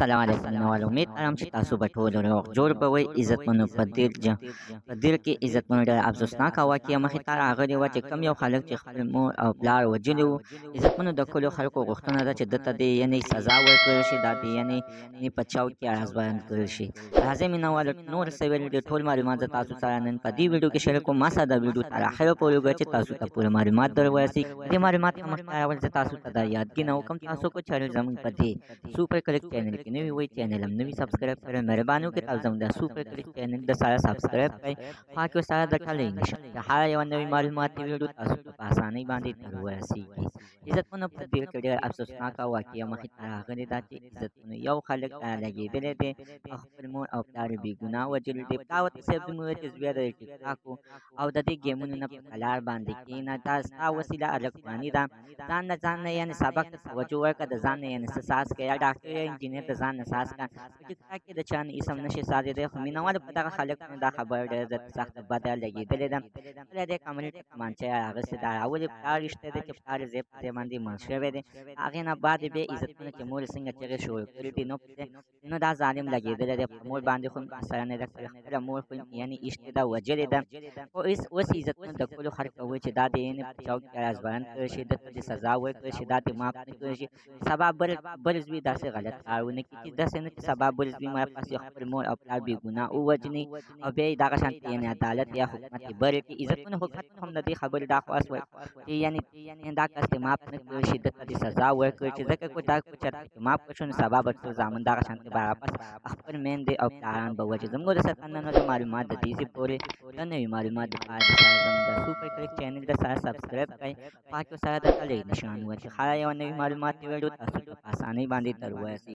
السلام علیکم نوال امید لرم چې تاسو به ټول روغ جوړ به وئ. عزتمنو په دیر کې عزتمنو ډېره افسوسناکه واقعه مخې ته راغلې وه چې کوم یو خلک چې خپل مور او پلار وژلي وو. عزتمنو د کلو خلکو غوښتنه ده چې ده ته دې یعنې سزا ورکړل شي، دا دې یعنې په چوک کې اړخبند کړل شي. راځئ مینهوالو نور څه ویل دي ټول معلومات زه تاسو سره نن په دې ویډیو کې شریکوم. ما سره د ویډیو تر اخره پورې وګورئ چې تاسو ته پوره معلومات در ورسي. دې معلومات ته مخکې اول زه تاسو ته دا یادګي وکړم، تاسو کو چینل زموږ په دې سوپر کلیک چینل کې نوي وئ، چینل هم نوي سبسکرایب کړئ. مهرباني وکړئ تاسو زموږ د سوپر کلیک چینل د سره سبسکرایب کړئ، خوا کې ورسره ګټلی نشه د هر یوه نوي معلوماتي ویډیو تاسو ته په اسانۍ باندې در ورسیږي. عزتمنو په دې کې ډېره افسوسناکه واقعه مخې ته راغلې ده چې عزتمنو یو خلک لګېدلی دی او خپل مور او پلار یې بېګناه وژلي دي. پلار ورته صاحب دومره وویل چې زویه د ټیک ټاک او د دې ګیمونو نه په کلار باندې کښېنه، دا ستا وسیله الکتروني ده، ځان نه یعنې سبق ته توجه ورکړه، د ځان نه یعنې څه ساز کړه، یا ډاکټر یا انجینر د ځان نه ساز کړه. په ټیک ټاک کې د چا نه اسم نشي سازېدی. خو مینهوالو په دغه خلک باندې دا خبره ډېره زیاته سخته بده لګېدلې ده. کله دې کمرې ته کمانچه یې راغوستې ده، راولې پلار رښتیا دی چې پلار یې ځای په ځای باندې مړ شوی دی. هغې نه بعد یې بیا عزتمنو چې مور یې څنګه چغې شروع کړي دي، نو دا ظالم لګېدلی دی. په مور باندې خو سره نه ده کړې، خپله مور خو یعنې ایښتې ده، وژلې ده. خو اوس عزتمنو د کلو خلکو وایي چې دا دې یعنې په چوک کې رازبرند کړی شي، ده ته دې سزا ورکړل شي، دا دې معاف نه کړی شي. سبا بل زوی داسې غلط کار ونه کړي چې داسې نه چې سبا بل زوی مړه پسې خپل مور او پلار بېګناه ووژني او بیا یې دغه شانتې یعنې عدالت یا حکومت یې بری کړي. عزتمنو حکومت هم د دې خبرې دا خواست وایي چې یعنې دا کس دې معاف نه کړی شي، ده ته دې سزا ورکړل شي، ځکه که دا چېرته چې معاف کړی شو نو سبا به ټول زامن دغه شانتې به راپس خپل میندې او پلاران به وژني. زموږ د سرطنانو معلومات د دې پورې د نوي معلومات دپاره د سره زموږ د سوپر کلیک چینل د سره سبسکرایب کړئ، خوا کې ورسره د کلی نشان ووهئ چې هره یوه نوي معلوماتي ویډیو تاسو ته په اسانۍ باندې در ورسي.